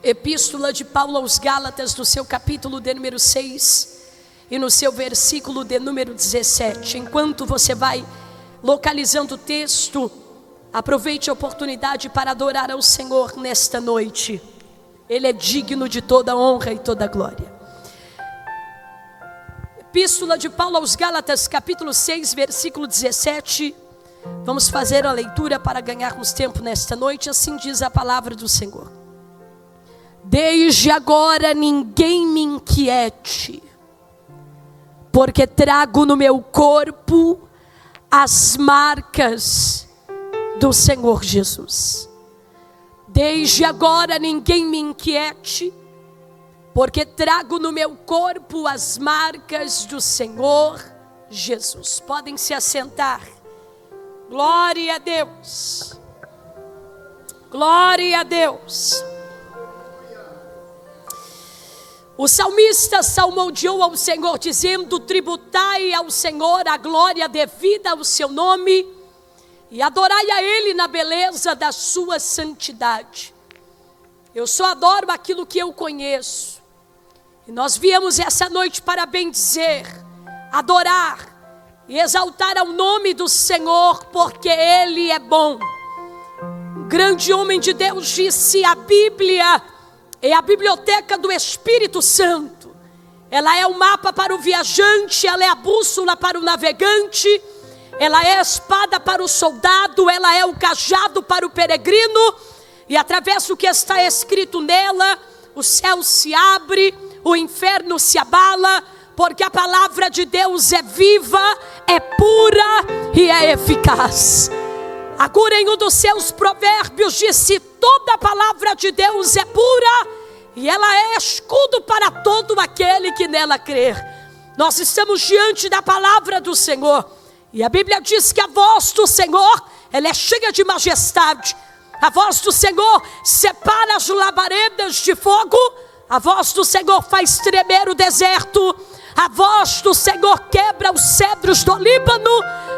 Epístola de Paulo aos Gálatas, no seu capítulo de número 6 e no seu versículo de número 17. Enquanto você vai localizando o texto, aproveite a oportunidade para adorar ao Senhor nesta noite. Ele é digno de toda honra e toda glória. Epístola de Paulo aos Gálatas, capítulo 6, versículo 17. Vamos fazer a leitura para ganharmos tempo nesta noite. Assim diz a palavra do Senhor: desde agora ninguém me inquiete, porque trago no meu corpo as marcas do Senhor Jesus. Desde agora ninguém me inquiete, porque trago no meu corpo as marcas do Senhor Jesus. Podem se assentar. Glória a Deus. Glória a Deus. O salmista salmodiou ao Senhor dizendo: tributai ao Senhor a glória devida ao seu nome e adorai a Ele na beleza da sua santidade. Eu só adoro aquilo que eu conheço. E nós viemos essa noite para bendizer, adorar e exaltar ao nome do Senhor, porque Ele é bom. Um grande homem de Deus disse: a Bíblia é a biblioteca do Espírito Santo. Ela é o mapa para o viajante, ela é a bússola para o navegante, ela é a espada para o soldado, ela é o cajado para o peregrino. E através do que está escrito nela, o céu se abre, o inferno se abala, porque a palavra de Deus é viva, é pura e é eficaz. Agora, em um dos seus provérbios disse: toda a palavra de Deus é pura e ela é escudo para todo aquele que nela crer. Nós estamos diante da palavra do Senhor, e a Bíblia diz que a voz do Senhor, ela é cheia de majestade. A voz do Senhor separa as labaredas de fogo, a voz do Senhor faz tremer o deserto, a voz do Senhor quebra os cedros do Líbano,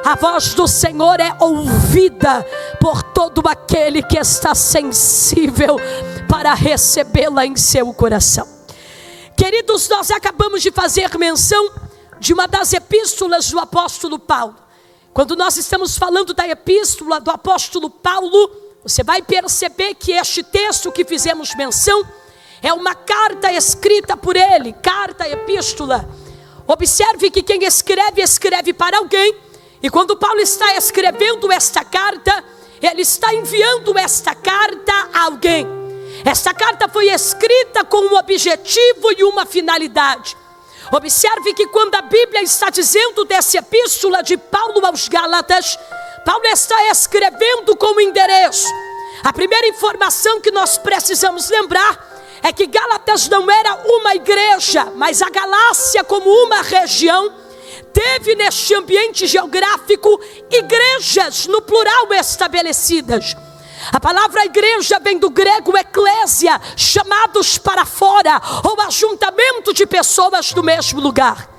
a voz do Senhor é ouvida por todo aquele que está sensível para recebê-la em seu coração. Queridos, nós acabamos de fazer menção de uma das epístolas do apóstolo Paulo. Quando nós estamos falando da epístola do apóstolo Paulo, você vai perceber que este texto que fizemos menção é uma carta escrita por ele, carta, epístola. Observe que quem escreve, escreve para alguém. E quando Paulo está escrevendo esta carta, ele está enviando esta carta a alguém. Esta carta foi escrita com um objetivo e uma finalidade. Observe que quando a Bíblia está dizendo dessa epístola de Paulo aos Gálatas, Paulo está escrevendo com um endereço. A primeira informação que nós precisamos lembrar é que Gálatas não era uma igreja, mas a Galácia, como uma região, teve neste ambiente geográfico igrejas no plural estabelecidas. A palavra igreja vem do grego eclésia, chamados para fora, ou ajuntamento de pessoas do mesmo lugar.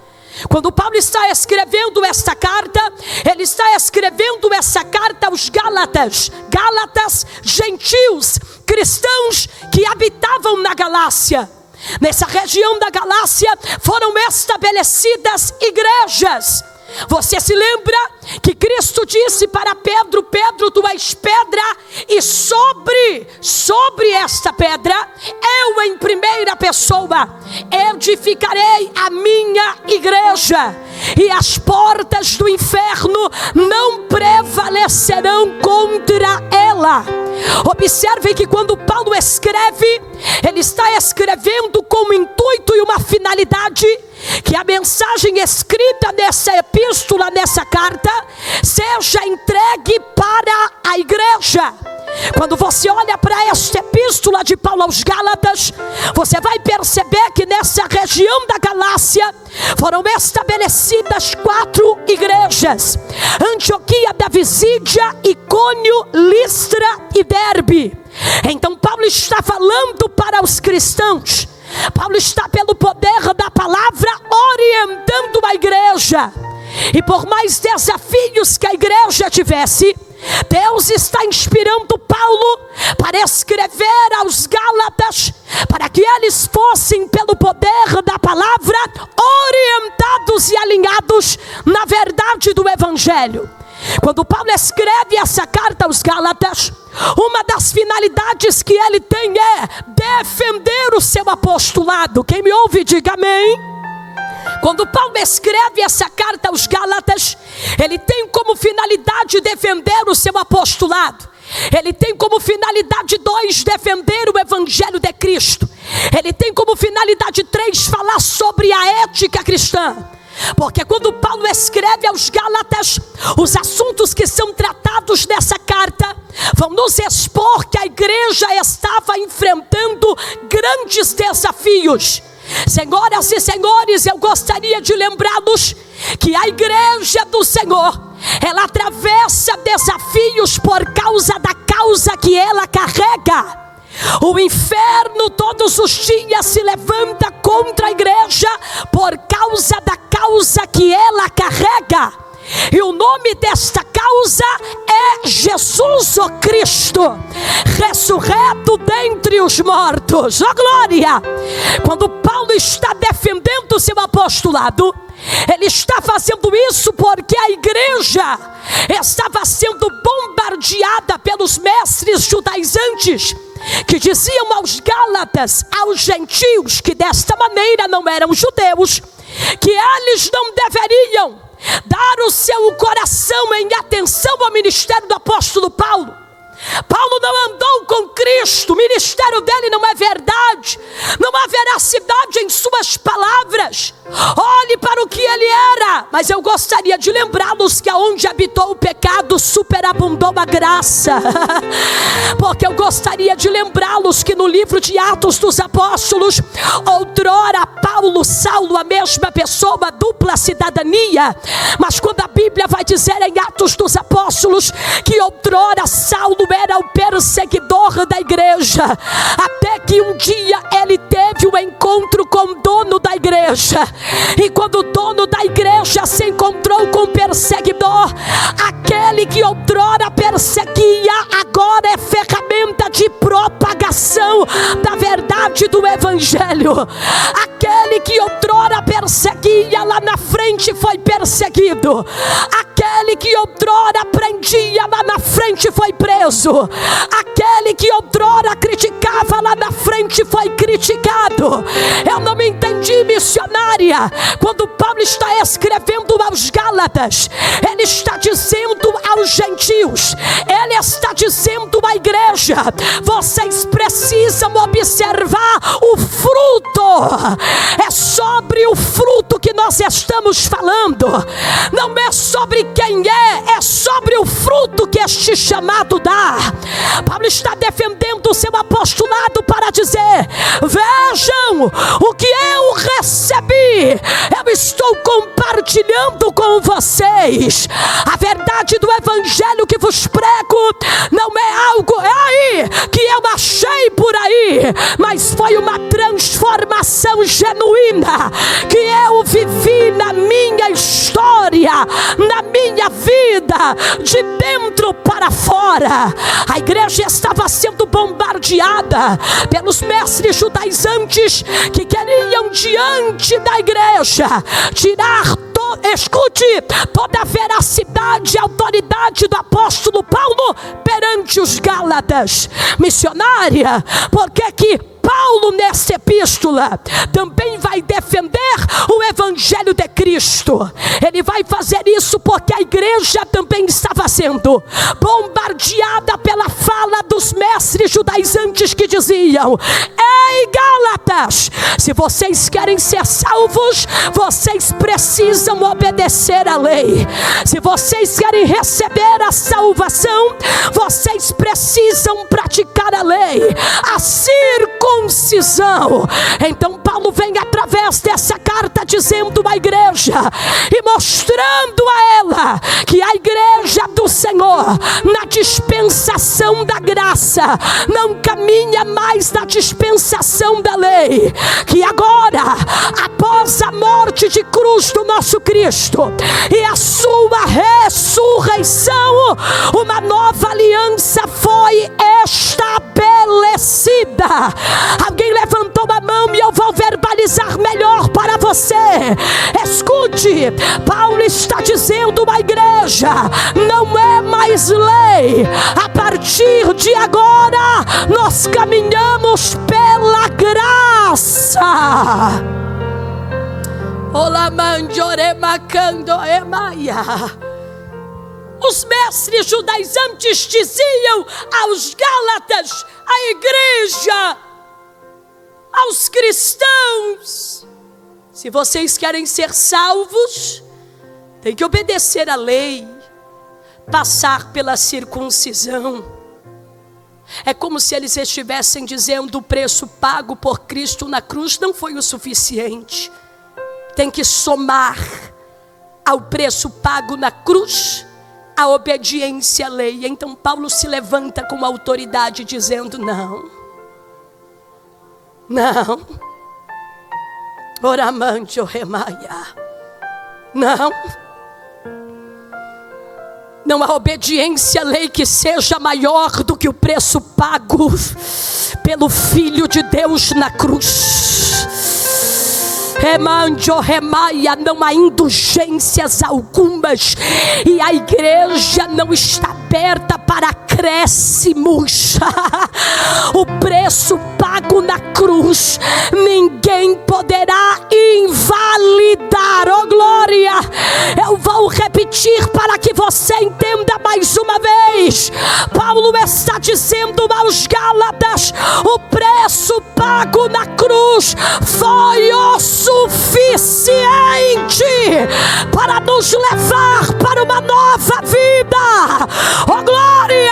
Quando Paulo está escrevendo esta carta, ele está escrevendo essa carta aos Gálatas, gentios, cristãos que habitavam na Galácia. Nessa região da Galácia foram estabelecidas igrejas. Você se lembra que Cristo disse para Pedro: Pedro, tu és pedra, e sobre esta pedra, eu em primeira pessoa edificarei a minha igreja, e as portas do inferno não prevalecerão contra ela. Observe que quando Paulo escreve, ele está escrevendo com um intuito e uma finalidade, que a mensagem escrita nessa epístola, nessa carta, seja entregue para a igreja. Quando você olha para esta epístola de Paulo aos Gálatas, você vai perceber que nessa região da Galácia foram estabelecidas 4 igrejas: Antioquia da Visídia, Icônio, Listra e Derbe. Então Paulo está falando para os cristãos. Paulo está, pelo poder da palavra, orientando a igreja. E por mais desafios que a igreja tivesse, Deus está inspirando Paulo para escrever aos Gálatas, para que eles fossem, pelo poder da palavra, orientados e alinhados na verdade do Evangelho. Quando Paulo escreve essa carta aos Gálatas, uma das finalidades que ele tem é defender o seu apostolado. Quem me ouve, diga amém. Quando Paulo escreve essa carta aos Gálatas, ele tem como finalidade defender o seu apostolado. Ele tem como finalidade 2, defender o Evangelho de Cristo. Ele tem como finalidade 3, falar sobre a ética cristã. Porque quando Paulo escreve aos Gálatas, os assuntos que são tratados nessa carta vão nos expor que a igreja estava enfrentando grandes desafios. Senhoras e senhores, eu gostaria de lembrá-los que a igreja do Senhor, ela atravessa desafios por causa da causa que ela carrega. O inferno todos os dias se levanta contra a igreja por causa da causa que ela carrega. E o nome desta causa é Jesus o Cristo, ressurreto dentre os mortos. Oh glória! Quando Paulo está defendendo o seu apostolado, ele está fazendo isso porque a igreja estava sendo bombardeada pelos mestres judaizantes, que diziam aos Gálatas, aos gentios, que desta maneira não eram judeus, que eles não deveriam dar o seu coração em atenção ao ministério do apóstolo Paulo. Paulo não andou com Cristo, o ministério dele não é verdade, não há veracidade em suas palavras. Olhe para o que ele era. Mas eu gostaria de lembrá-los que aonde habitou o pecado, superabundou a graça. Porque eu gostaria de lembrá-los que no livro de Atos dos Apóstolos, outrora Paulo, Saulo, a mesma pessoa, dupla cidadania. Mas quando a Bíblia vai dizer em Atos dos Apóstolos que outrora Saulo era o perseguidor da igreja, até que um dia ele teve um encontro com o dono da igreja. E quando o dono da igreja se encontrou com o perseguidor, aquele que outrora perseguia, agora é ferramenta de propagação da verdade do Evangelho. Aquele que outrora perseguia, lá na frente foi perseguido. Aquele que outrora prendia, lá na frente foi preso. Aquele que outrora criticava, lá na frente foi criticado. Eu não me entendi, missionária, quando Paulo está escrevendo aos Gálatas, ele está dizendo aos gentios, ele está dizendo à igreja: vocês precisam observar o fruto. É sobre o fruto que nós estamos falando, não é sobre quem é sobre o fruto que este chamado dá. Paulo está defendendo o seu apostolado para dizer: vejam o que eu recebi, eu estou compartilhando com vocês. A verdade do Evangelho que vos prego não é algo aí que eu achei por aí, mas foi uma transformação genuína que eu vivi na minha história, na minha vida, de dentro para fora. A igreja estava sendo bombardeada pelos mestres judaizantes que queriam diante da igreja tirar escute, toda a veracidade e autoridade do apóstolo Paulo perante os Gálatas. Missionária, por que Paulo nessa epístola também vai defender o Evangelho de Cristo? Ele vai fazer isso porque a igreja também estava sendo bombardeada pela fala dos mestres judaizantes que diziam: ei Gálatas, se vocês querem ser salvos, vocês precisam obedecer à lei. Se vocês querem receber a salvação, vocês precisam praticar a lei, a circuncisão. Então Paulo vem através dessa carta dizendo à igreja e mostrando a ela que a igreja do Senhor, na dispensação da graça, não caminha mais na dispensação da lei, que agora, após a morte de cruz do nosso Cristo e a sua ressurreição, uma nova aliança foi estabelecida. Alguém levantou a mão e eu vou verbalizar melhor para você. Escute, Paulo está dizendo à igreja: não é mais lei. A partir de agora nós caminhamos pela graça. Os mestres judaizantes diziam aos Gálatas, à igreja, aos cristãos: se vocês querem ser salvos, tem que obedecer à lei, passar pela circuncisão. É como se eles estivessem dizendo: o preço pago por Cristo na cruz não foi o suficiente. Tem que somar ao preço pago na cruz a obediência à lei. Então Paulo se levanta com autoridade dizendo: não, oramante o remaia, não há obediência à lei que seja maior do que o preço pago pelo Filho de Deus na cruz. Não há indulgências algumas, e a igreja não está aberta para acréscimos. O preço pago na cruz ninguém poderá invalidar. Oh glória! Eu vou repetir para que você entenda mais uma vez. Paulo está dizendo aos Gálatas: o preço pago na cruz foi o suficiente para nos levar para uma nova vida. Oh glória!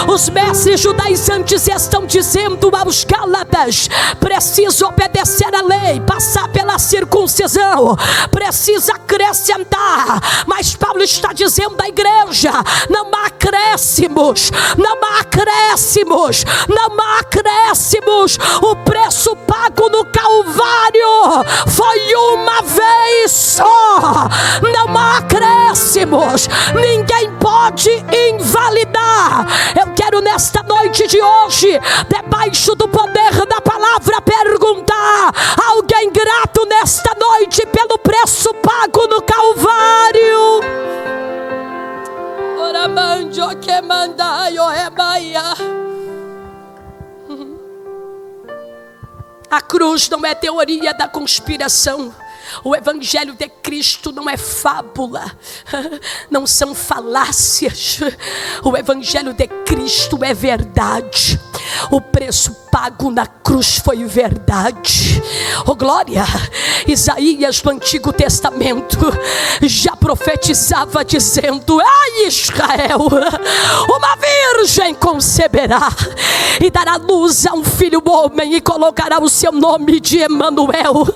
Os mestres judaizantes estão dizendo aos Gálatas: precisa obedecer à lei, passar pela circuncisão, precisa acrescentar. Mas Paulo está dizendo à igreja: não há acréscimos, não há acréscimos, não há acréscimos. O preço pago no Calvário foi uma vez só, não há acréscimos, ninguém pode invalidar. Eu quero nesta noite de hoje, debaixo do poder da palavra, perguntar: alguém grato nesta noite pelo preço pago no Calvário? Oramandio que mandaio rebaia. A cruz não é teoria da conspiração. O Evangelho de Cristo não é fábula, não são falácias. O Evangelho de Cristo é verdade. O preço pago na cruz foi verdade. Oh glória! Isaías no Antigo Testamento já profetizava dizendo: ai Israel, uma virgem conceberá e dará luz a um filho homem e colocará o seu nome de Emanuel,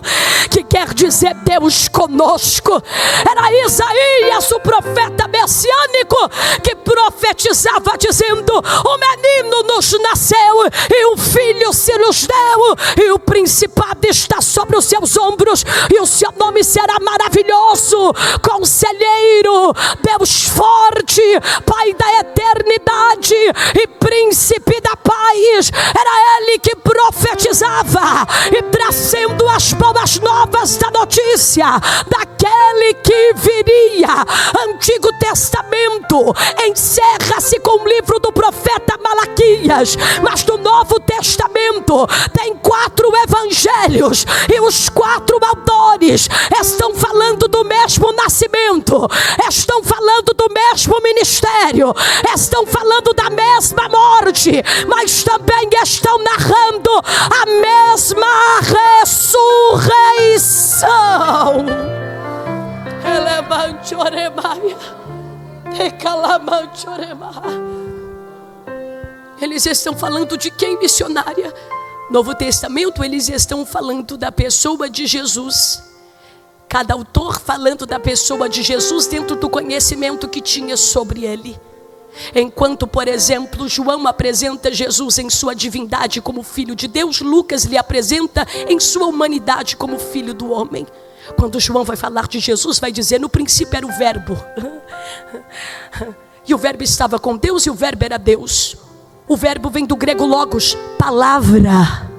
que quer dizer Deus conosco. Era Isaías, o profeta messiânico, que profetizava dizendo: o menino nos nasceu e um filho se nos deu, e o principado está sobre os seus ombros, e o seu nome será maravilhoso, Conselheiro, Deus forte, Pai da eternidade e Príncipe da paz. Era ele que profetizava e trazendo as boas novas da notícia daquele que viria. Antigo Testamento encerra-se com o livro do profeta Malaquias, mas no Novo Testamento tem 4 evangelhos, e os 4 autores estão falando do mesmo nascimento, estão falando do mesmo ministério, estão falando da mesma morte, mas também estão narrando a mesma ressurreição. Elevante oremaia, decalamante oremaia. Eles estão falando de quem, missionária? Novo Testamento, eles estão falando da pessoa de Jesus. Cada autor falando da pessoa de Jesus dentro do conhecimento que tinha sobre ele. Enquanto, por exemplo, João apresenta Jesus em sua divindade como filho de Deus, Lucas lhe apresenta em sua humanidade como filho do homem. Quando João vai falar de Jesus, vai dizer: no princípio era o verbo, e o verbo estava com Deus, e o verbo era Deus. O verbo vem do grego logos, palavra.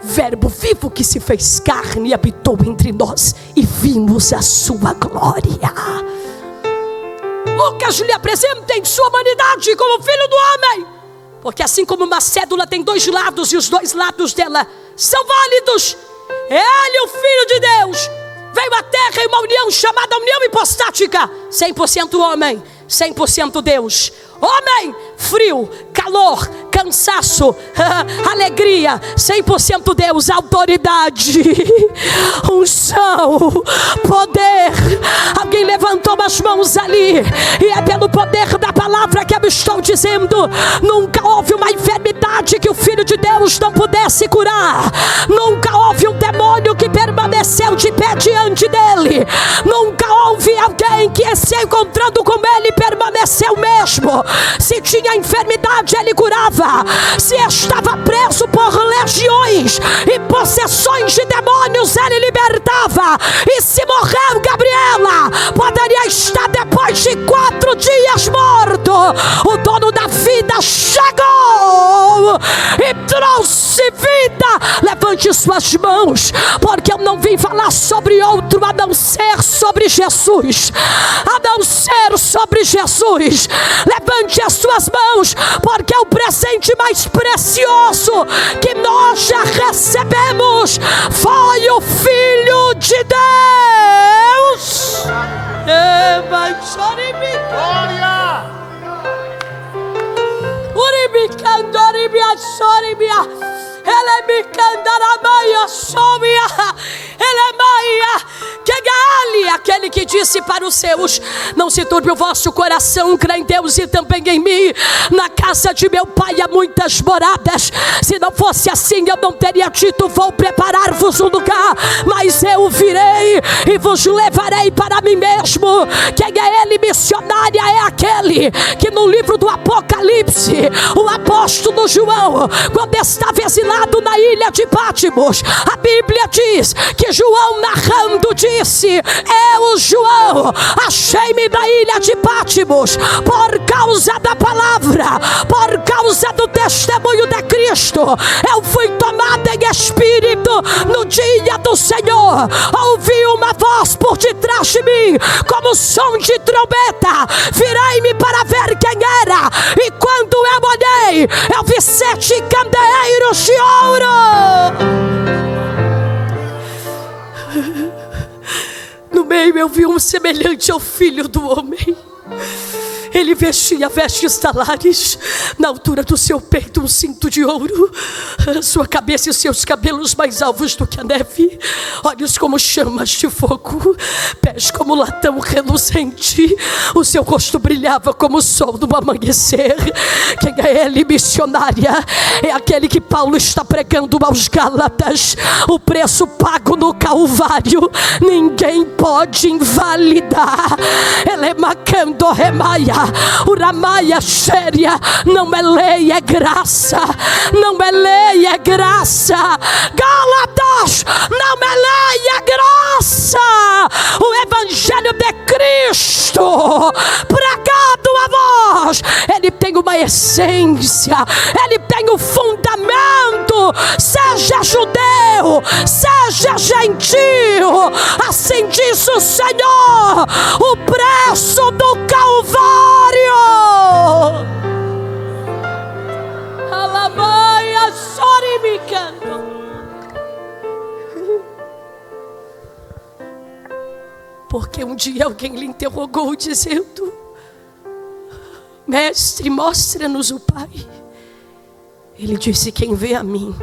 Verbo vivo que se fez carne e habitou entre nós, e vimos a sua glória. Lucas lhe apresenta em sua humanidade como filho do homem, porque assim como uma cédula tem dois lados, e os dois lados dela são válidos, ele, o Filho de Deus, veio à terra em uma união chamada união hipostática, 100% homem, 100% Deus. Homem, frio, calor, cansaço, alegria, 100% Deus, autoridade, unção, poder. Alguém levantou as mãos ali, e é pelo poder da palavra que eu estou dizendo: nunca houve uma enfermidade que o Filho de Deus não pudesse curar. Nunca houve um demônio que permaneceu de pé diante dele. Nunca houve alguém que, se encontrando com ele, permaneceu mesmo. Se tinha enfermidade, ele curava. Se estava preso por legiões e possessões de demônios, ele libertava. E se morreu, Gabriela, poderia estar depois de 4 dias morto. O dono da vida chegou e trouxe vida. Levante suas mãos, porque eu não vim falar sobre outro a não ser sobre Jesus. A não ser sobre Jesus. Levante as suas mãos, porque o presente mais precioso que nós já recebemos foi o Filho de Deus. Ele me cantará maia somia, ele é maia, que gale, aquele que disse para os seus: não se turbe o vosso coração, crê em Deus e também em mim. Na casa de meu pai há muitas moradas. Se não fosse assim, eu não teria dito: vou preparar-vos um lugar. Mas eu virei e vos levarei para mim mesmo. Quem é ele, missionária? É aquele que no livro do Apocalipse, o apóstolo João, quando estava exilado na ilha de Patmos, a Bíblia diz que João, narrando, disse: eu, João, achei-me na ilha de Patmos por causa da palavra, por causa do testemunho de Cristo. Eu fui tomada em espírito no dia do Senhor. Ouvi uma voz por detrás de mim, como som de trombeta. Virei-me para ver quem era, e quando eu olhei, eu vi 7 candeeiros de ouro. No meio eu vi um semelhante ao Filho do Homem. Ele vestia vestes talares, na altura do seu peito um cinto de ouro, sua cabeça e seus cabelos mais alvos do que a neve, olhos como chamas de fogo, pés como latão reluzente, o seu rosto brilhava como o sol do amanhecer. Quem é ele, missionária? É aquele que Paulo está pregando aos Gálatas. O preço pago no Calvário ninguém pode invalidar. Ele é macando remaia. Uramaia séria, não é lei, é graça. Não é lei, é graça. Gálatas, não é lei, é graça. O Evangelho de Cristo, pregado a vós, ele tem uma essência, ele tem um fundamento. Seja judeu, seja gentil, assim diz o Senhor. O preço do Calvário. Alamaia soribicando. Porque um dia alguém lhe interrogou dizendo: mestre, mostra-nos o Pai. Ele disse: quem vê a mim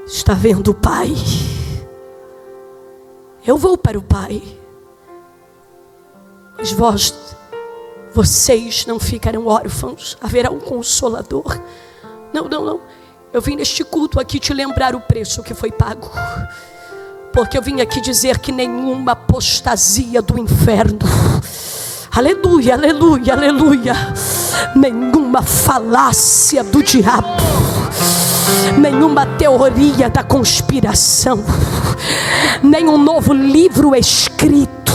está vendo o Pai. Eu vou para o Pai, mas vocês não ficarão órfãos. Haverá um Consolador. Não. Eu vim neste culto aqui te lembrar o preço que foi pago. Porque eu vim aqui dizer que nenhuma apostasia do inferno, aleluia, aleluia, aleluia, nenhuma falácia do diabo, nenhuma teoria da conspiração, nenhum novo livro escrito,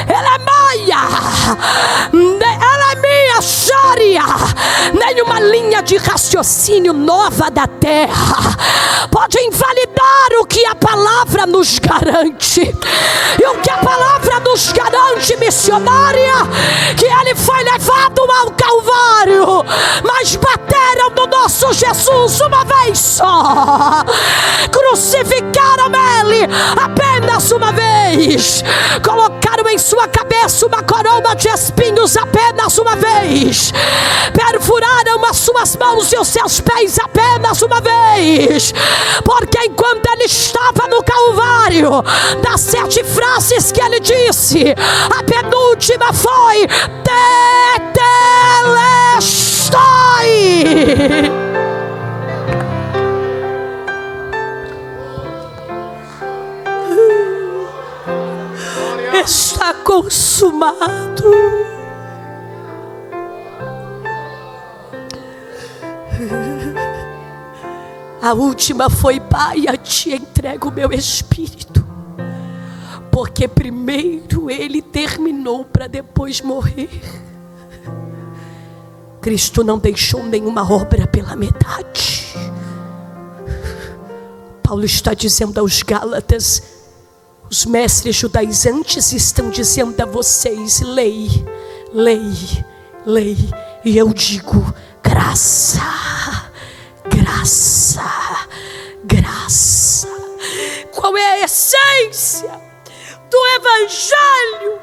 ela é maia, ela é minha xária, nenhuma linha de raciocínio nova da terra pode invalidar o que a palavra nos garante. E o que a palavra nos garante, missionária, que ele foi levado ao Calvário, mas bateram no nosso Jesus uma vez só, crucificaram ele apenas uma vez, colocaram em sua cabeça uma coroa de espinhos apenas uma vez, perfuraram as suas mãos e os seus pés apenas uma vez, porque enquanto ele estava no Calvário, das 7 frases que ele disse, a penúltima foi tetelestai. Está consumado. A última foi: Pai, a ti entrego o meu espírito. Porque primeiro ele terminou para depois morrer. Cristo não deixou nenhuma obra pela metade. Paulo está dizendo aos Gálatas, os mestres judaizantes estão dizendo a vocês: lei, lei, lei. E eu digo: graça, graça, graça. Qual é a essência do Evangelho?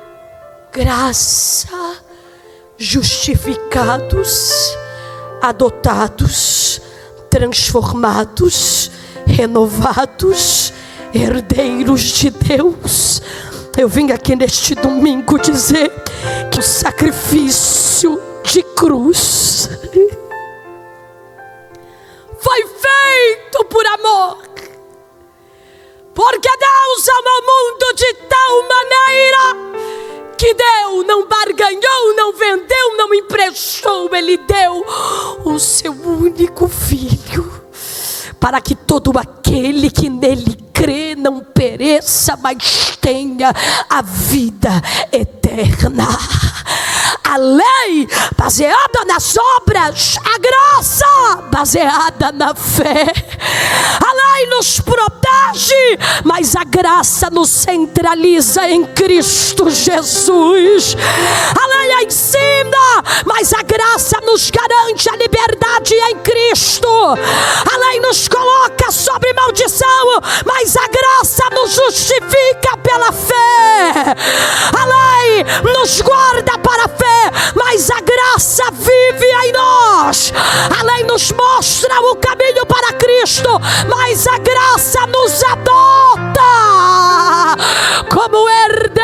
Graça, justificados, adotados, transformados, renovados, herdeiros de Deus. Eu vim aqui neste domingo dizer que o sacrifício de cruz foi feito por amor, porque Deus amou o mundo de tal maneira que deu, não barganhou, não vendeu, não emprestou, ele deu o seu único filho, para que todo aquele que nele crê não pereça, mas tenha a vida eterna. A lei baseada nas obras, a graça baseada na fé. A lei nos protege, mas a graça nos centraliza em Cristo Jesus. A lei ensina, mas a graça nos garante a liberdade em Cristo. A lei nos coloca sobre maldição, mas a graça nos justifica pela fé. A lei nos guarda para a fé, mas a graça vive em nós. A lei nos mostra o caminho para Cristo, mas a graça nos adota como herdeiros.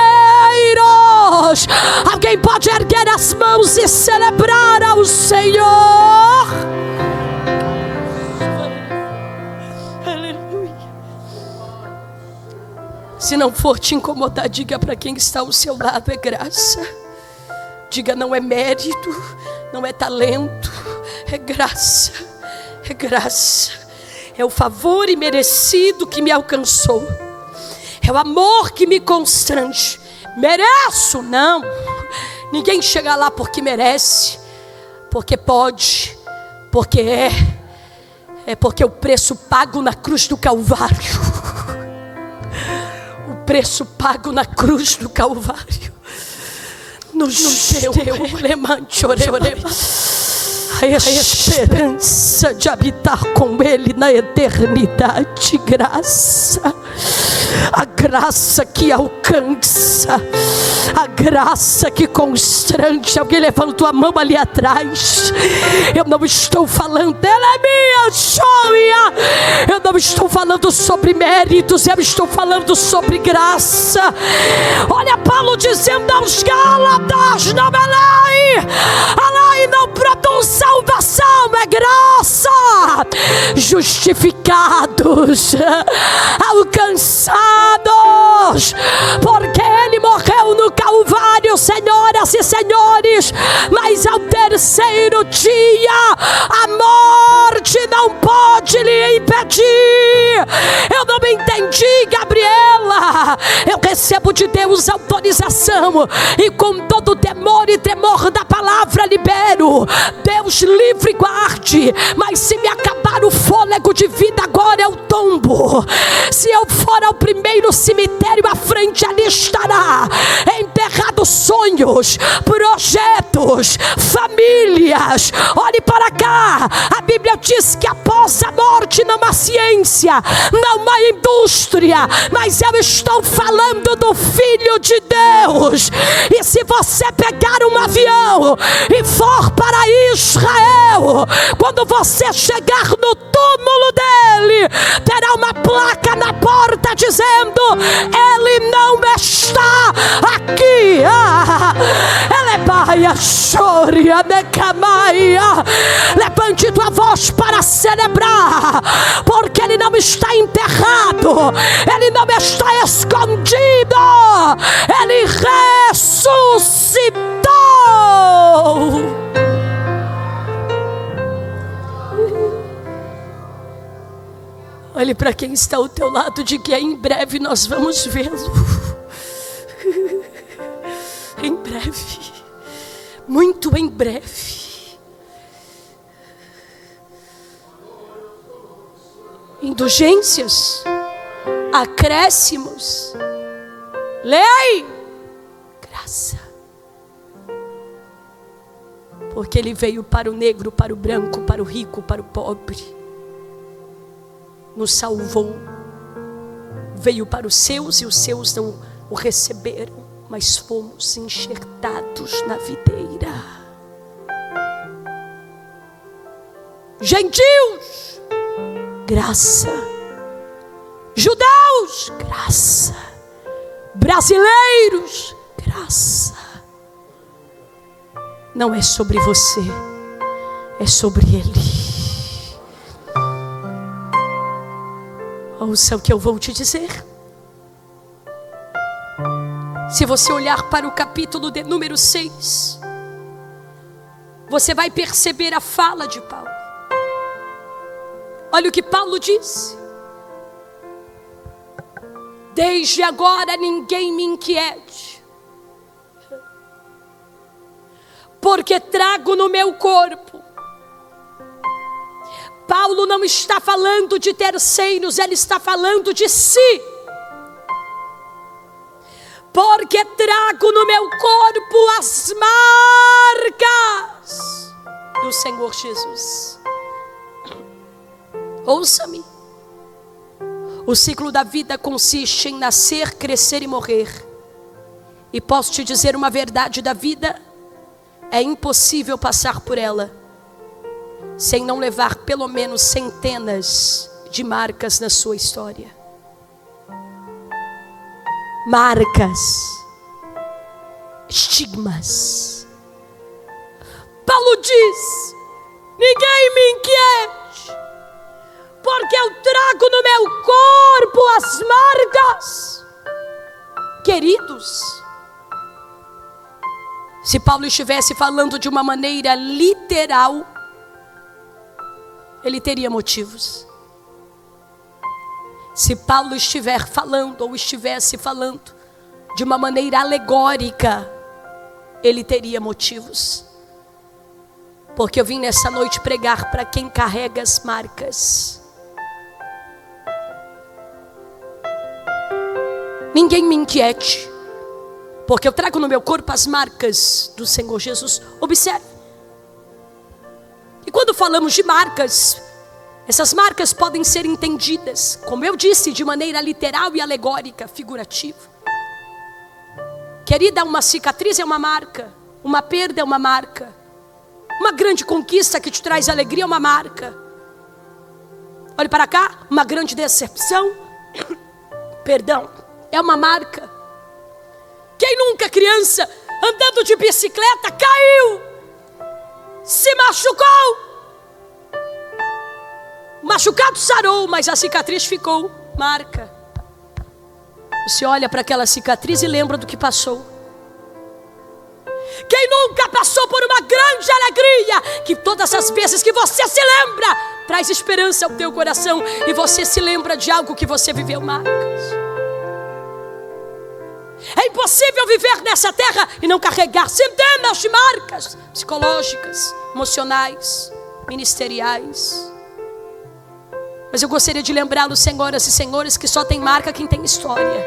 Alguém pode erguer as mãos e celebrar ao Senhor? Aleluia. Se não for te incomodar, diga para quem está ao seu lado: é graça. Diga: não é mérito, não é talento, é graça, é graça. É o favor imerecido que me alcançou, é o amor que me constrange. Mereço? Não. Ninguém chega lá porque merece, porque pode, porque é porque o preço pago na cruz do Calvário, o preço pago na cruz do Calvário nos deu a esperança de habitar com Ele na eternidade. Graça, a graça que alcança, a graça que constrange. Alguém levantou a mão ali atrás. Eu não estou falando, ela é minha joia. Eu não estou falando sobre méritos, eu estou falando sobre graça. Olha Paulo dizendo aos Gálatas: não é lei, a lei não produz salvação, é graça. justificados, alcançados, porque Ele morreu no Calvário, senhoras e senhores, mas ao terceiro dia a morte não pode lhe impedir. Eu não me entendi, Gabriela. Eu recebo de Deus autorização e com todo temor e tremor da palavra libero. Deus livre e guarde, mas se me acabar o fôlego de vida agora eu tombo. Se eu for ao primeiro cemitério à frente, ali estará enterrado sonhos, projetos, famílias. Olhe para cá, a Bíblia diz que após a morte não há ciência, não há indústria, mas eu estou falando do Filho de Deus. E se você pegar um avião e for para Israel, quando você chegar no túmulo dele, terá uma placa na porta dizendo: ele não está aqui. Levante tua voz para celebrar, porque ele não está enterrado, ele não está escondido, ele ressuscitou. Olhe para quem está ao teu lado, de que em breve nós vamos vê-lo. Em breve, muito em breve. Indulgências, acréscimos. Lei, graça. Porque ele veio para o negro, para o branco, para o rico, para o pobre. Nos salvou, veio para os seus e os seus não o receberam, mas fomos enxertados na videira. Gentios, graça. Judeus, graça. Brasileiros, graça. Não é sobre você, é sobre Ele. Ouça o que eu vou te dizer. Se você olhar para o capítulo de número 6, você vai perceber a fala de Paulo. Olha o que Paulo disse: desde agora ninguém me inquiete, porque trago no meu corpo. Paulo não está falando de terceiros, ele está falando de si. Porque trago no meu corpo as marcas do Senhor Jesus. Ouça-me. O ciclo da vida consiste em nascer, crescer e morrer. E posso te dizer uma verdade da vida: é impossível passar por ela sem não levar pelo menos centenas de marcas na sua história. Marcas, estigmas. Paulo diz: ninguém me inquiete, porque eu trago no meu corpo as marcas. Queridos, se Paulo estivesse falando de uma maneira literal, ele teria motivos. Se Paulo estiver falando ou estivesse falando de uma maneira alegórica, ele teria motivos. Porque eu vim nessa noite pregar para quem carrega as marcas. Ninguém me inquiete, porque eu trago no meu corpo as marcas do Senhor Jesus. Observe. E quando falamos de marcas, essas marcas podem ser entendidas, como eu disse, de maneira literal e alegórica, figurativa. Querida, uma cicatriz é uma marca, uma perda é uma marca, uma grande conquista que te traz alegria é uma marca. Olhe para cá, uma grande decepção, perdão, é uma marca. Quem nunca, criança, andando de bicicleta, caiu, se machucou? machucado sarou, mas a cicatriz ficou marca. Você olha para aquela cicatriz e lembra do que passou. Quem nunca passou por uma grande alegria, que todas as vezes que você se lembra, traz esperança ao teu coração, e você se lembra de algo que você viveu marcas. É impossível viver nessa terra e não carregar centenas de marcas psicológicas, emocionais, ministeriais. Mas eu gostaria de lembrá-los, senhoras e senhores, que só tem marca quem tem história.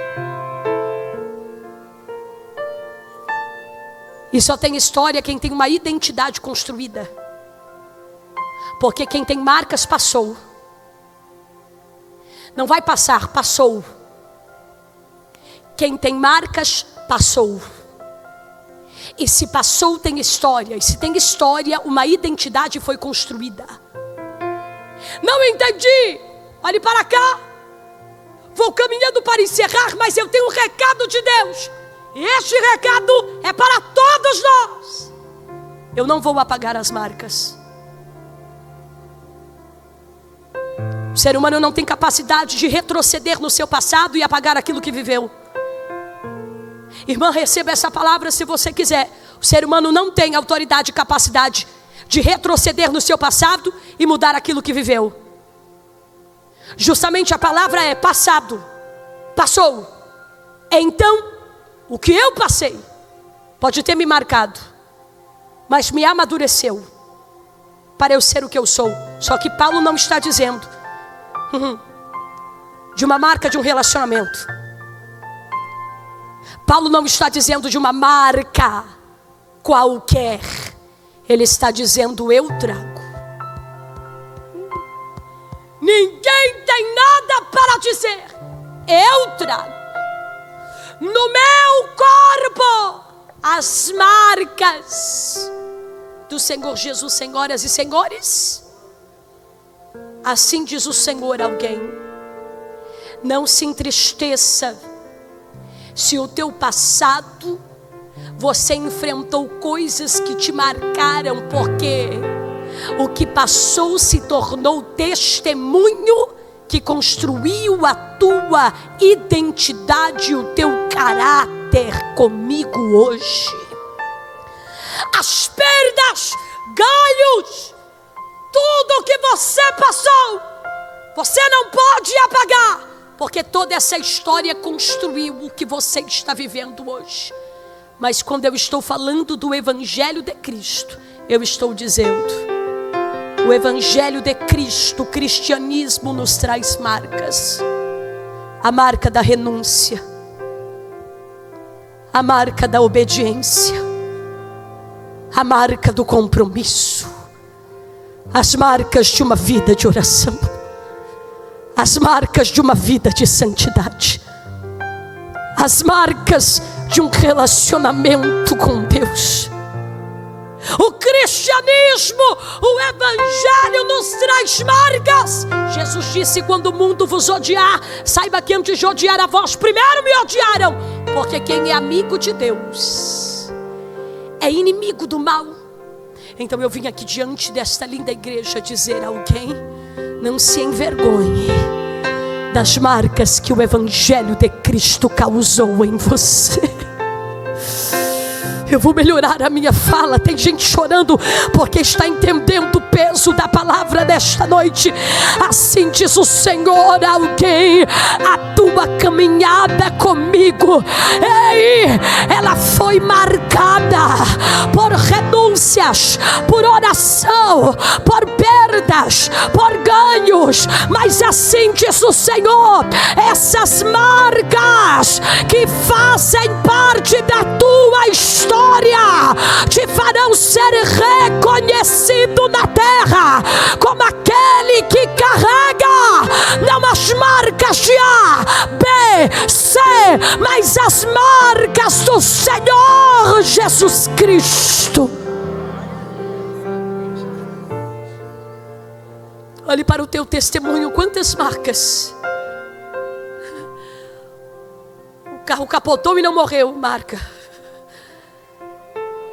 E só tem história quem tem uma identidade construída. Porque quem tem marcas passou. Não vai passar, passou. Quem tem marcas, passou. E se passou, tem história. E se tem história, uma identidade foi construída. Não entendi. Olhe para cá. Vou caminhando para encerrar, mas eu tenho um recado de Deus. E este recado é para todos nós. Eu não vou apagar as marcas. O ser humano não tem capacidade de retroceder no seu passado e apagar aquilo que viveu. Irmã, receba essa palavra se você quiser. O ser humano não tem autoridade e capacidade de retroceder no seu passado e mudar aquilo que viveu. Justamente a palavra é passado. Passou. Então, o que eu passei pode ter me marcado, mas me amadureceu para eu ser o que eu sou. Só que Paulo não está dizendo de uma marca de um relacionamento. Paulo não está dizendo de uma marca qualquer. Ele está dizendo: eu trago. Ninguém tem nada para dizer. Eu trago no meu corpo as marcas do Senhor Jesus. Senhoras e senhores, assim diz o Senhor: alguém não se entristeça se o teu passado você enfrentou coisas que te marcaram, porque o que passou se tornou testemunho que construiu a tua identidade, o teu caráter comigo hoje. As perdas, ganhos, tudo que você passou, você não pode apagar, porque toda essa história construiu o que você está vivendo hoje. Mas quando eu estou falando do Evangelho de Cristo, eu estou dizendo: o Evangelho de Cristo, o cristianismo nos traz marcas. A marca da renúncia, a marca da obediência, a marca do compromisso, as marcas de uma vida de oração, as marcas de uma vida de santidade, as marcas de um relacionamento com Deus. O cristianismo, o Evangelho nos traz marcas. Jesus disse: quando o mundo vos odiar, saiba que antes de odiar a vós, primeiro me odiaram. Porque quem é amigo de Deus é inimigo do mal. Então eu vim aqui diante desta linda igreja dizer a alguém: não se envergonhe das marcas que o Evangelho de Cristo causou em você. Eu vou melhorar a minha fala. Tem gente chorando porque está entendendo o peso da palavra desta noite. Assim diz o Senhor: alguém, a tua caminhada comigo, ei, ela foi marcada por renúncias, por oração, por perdas, por ganhos. Mas assim diz o Senhor: essas marcas que fazem parte da tua história te farão ser reconhecido na terra como aquele que carrega não as marcas de A, B, C, mas as marcas do Senhor Jesus Cristo. Olhe para o teu testemunho, quantas marcas. O carro capotou e não morreu, marca.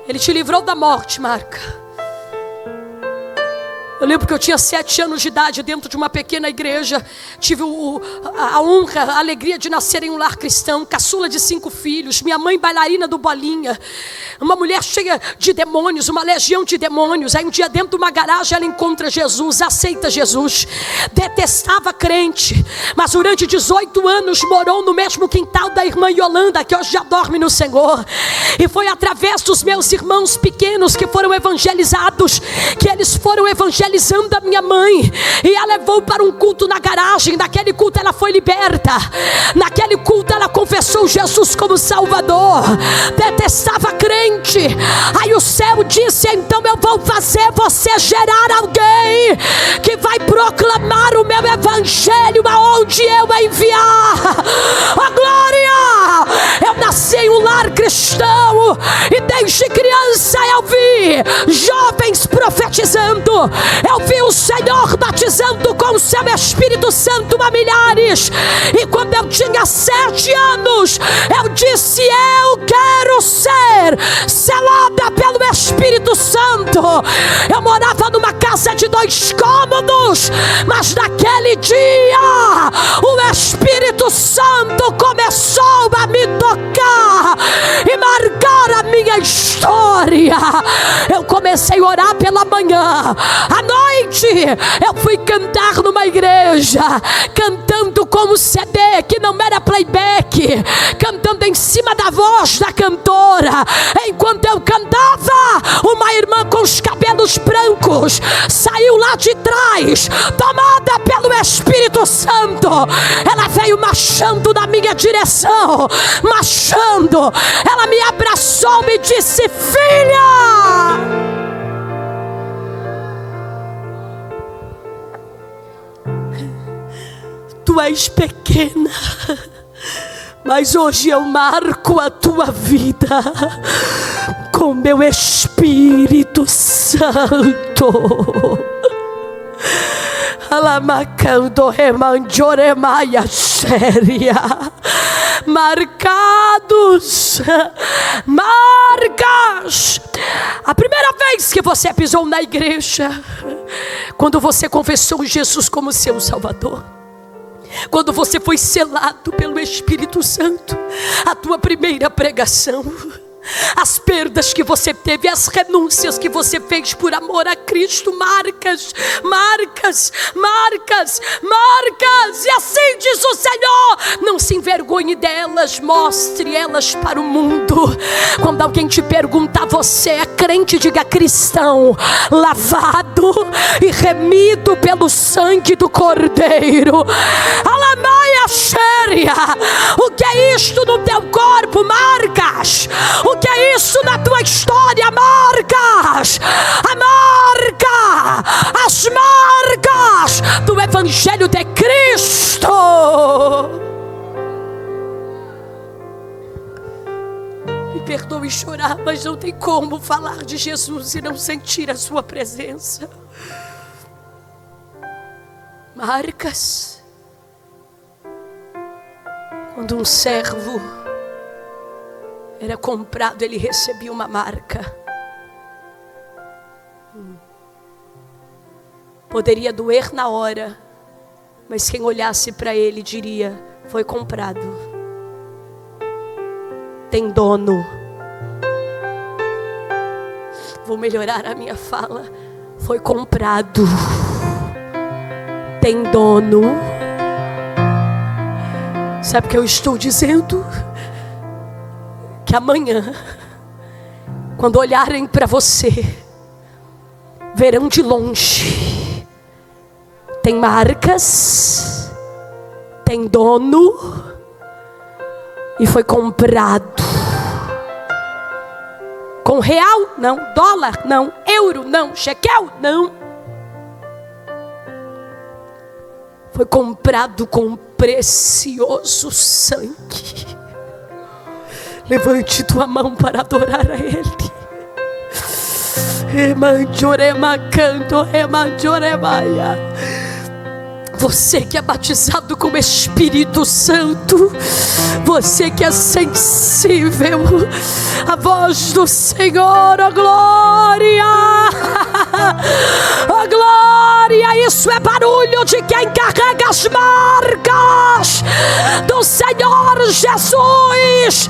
Ele te livrou da morte, marca. Eu lembro que eu tinha 7 anos de idade, dentro de uma pequena igreja. Tive a honra, a alegria de nascer em um lar cristão, caçula de 5 filhos. Minha mãe bailarina do Bolinha, uma mulher cheia de demônios, uma legião de demônios. Aí um dia dentro de uma garagem ela encontra Jesus, aceita Jesus. Detestava crente, mas durante 18 anos morou no mesmo quintal da irmã Yolanda, que hoje já dorme no Senhor. E foi através dos meus irmãos pequenos que foram evangelizados, que eles foram evangelizando a minha mãe, e ela levou para um culto na garagem. Naquele culto ela foi liberta, naquele culto ela confessou Jesus como Salvador. Detestava crente. Aí o céu disse: então eu vou fazer você gerar alguém que vai proclamar o meu evangelho aonde eu a enviar. Oh glória! Eu nasci em um lar cristão, e desde criança eu vi jovens profetizando. Eu vi o Senhor batizando com o seu Espírito Santo a milhares. E quando eu tinha 7 anos, eu disse: eu quero ser selada pelo Espírito Santo. Eu morava numa casa de 2 cômodos, mas naquele dia o Espírito Santo começou a me tocar e marcar a minha história. Eu comecei a orar pela manhã. À noite eu fui cantar numa igreja, cantando como CD, que não era playback, cantando em cima da voz da cantora. Enquanto eu cantava, uma irmã com os cabelos brancos saiu lá de trás, tomada pelo Espírito Santo. Ela veio marchando na minha direção, marchando. Ela me abraçou e disse: filha, tu és pequena, mas hoje eu marco a tua vida com meu Espírito Santo. Alamacando remandoremaia séria. Marcados, marcas. A primeira vez que você pisou na igreja, quando você confessou Jesus como seu Salvador, quando você foi selado pelo Espírito Santo, a tua primeira pregação, as perdas que você teve, as renúncias que você fez por amor a Cristo, marcas, marcas, marcas, marcas. E assim diz o Senhor: não se envergonhe delas, mostre elas para o mundo. Quando alguém te perguntar: você é crente? Diga: cristão, lavado e remido pelo sangue do Cordeiro. Alamaia xéria. O que é isto no teu corpo? Marcas. O que é isso na tua história? Marcas. A marca, as marcas do Evangelho de Cristo. Me perdoe chorar, mas não tem como falar de Jesus e não sentir a sua presença. Marcas. Quando um servo era comprado, ele recebia uma marca. Poderia doer na hora, mas quem olhasse para ele diria: foi comprado, tem dono. Vou melhorar a minha fala: foi comprado, tem dono. Sabe o que eu estou dizendo? Que amanhã, quando olharem para você, verão de longe: tem marcas, tem dono e foi comprado. Com real? Não. Dólar? Não. Euro? Não. Shekel? Não. Foi comprado com precioso sangue. Levante tua mão para adorar a Ele. Você que é batizado com o Espírito Santo, você que é sensível à voz do Senhor, oh glória, oh glória, isso é barulho de quem carrega as marcas do Senhor Jesus.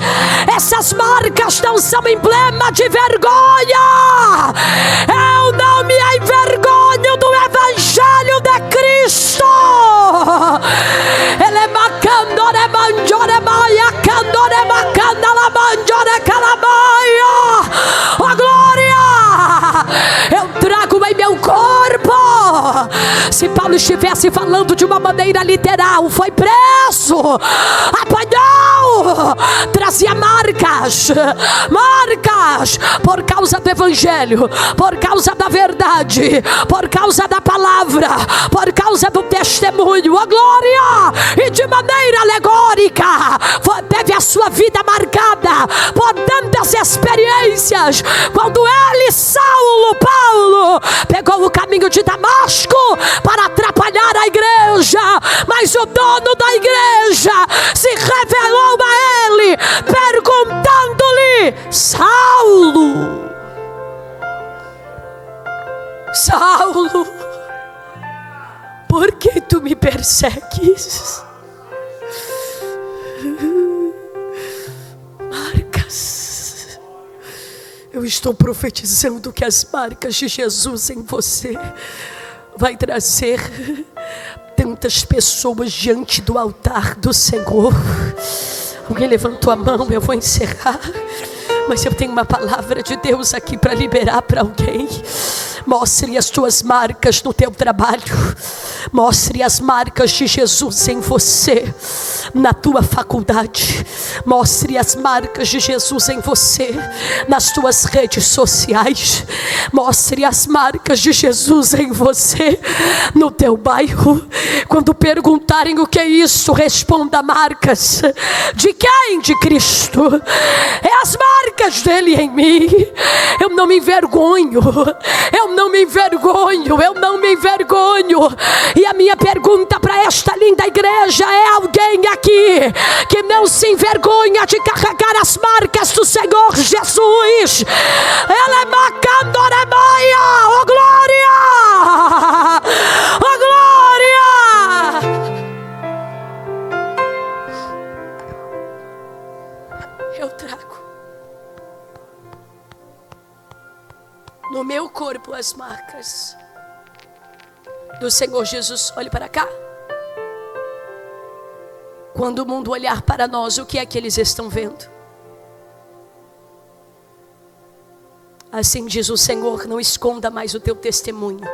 Essas marcas não são emblema de vergonha. Eu não me envergonho do Evangelho de Cristo. Ele é macandore manjore maia candore macanda la manjore calamaia. Oh glória! Eu trago em meu corpo. Se Paulo estivesse falando de uma maneira literal, foi preso, apanhou, trazia marcas por causa do Evangelho, por causa da verdade, por causa da palavra, por causa do testemunho. Oh glória! E de maneira alegórica teve a sua vida marcada por tantas experiências. Quando ele, Paulo, pegou o caminho de Damasco para atrapalhar a igreja, mas o dono da igreja se revelou a ele, perguntando-lhe: Saulo, por que tu me persegues? Marcas. Eu estou profetizando que as marcas de Jesus em você vai trazer tantas pessoas diante do altar do Senhor. Alguém levantou a mão, eu vou encerrar. Mas eu tenho uma palavra de Deus aqui para liberar para alguém. Mostre as tuas marcas no teu trabalho. Mostre as marcas de Jesus em você, na tua faculdade. Mostre as marcas de Jesus em você, nas tuas redes sociais. Mostre as marcas de Jesus em você, no teu bairro. Quando perguntarem o que é isso, responda: marcas. De quem? De Cristo. É as marcas dele em mim. Eu não me envergonho. Eu não me envergonho. Eu não me envergonho. E a minha pergunta para esta linda igreja é: alguém aqui que não se envergonha de carregar as marcas do Senhor Jesus? Ela é macandorebaia. Oh glória! Oh glória! Eu trago no meu corpo as marcas do Senhor Jesus. Olhe para cá. Quando o mundo olhar para nós, o que é que eles estão vendo? Assim diz o Senhor: não esconda mais o teu testemunho.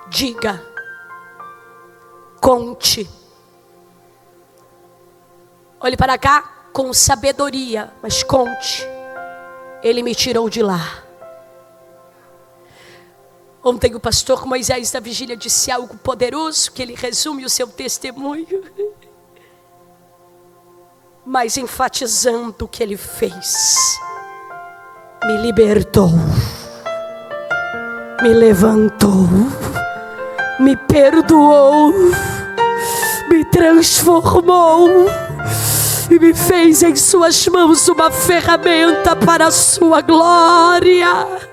Diga, conte. Olhe para cá com sabedoria, mas conte. Ele me tirou de lá. Ontem o pastor Moisés da vigília disse algo poderoso, que ele resume o seu testemunho, mas enfatizando o que ele fez. Me libertou, me levantou, me perdoou, me transformou e me fez em suas mãos uma ferramenta para a sua glória.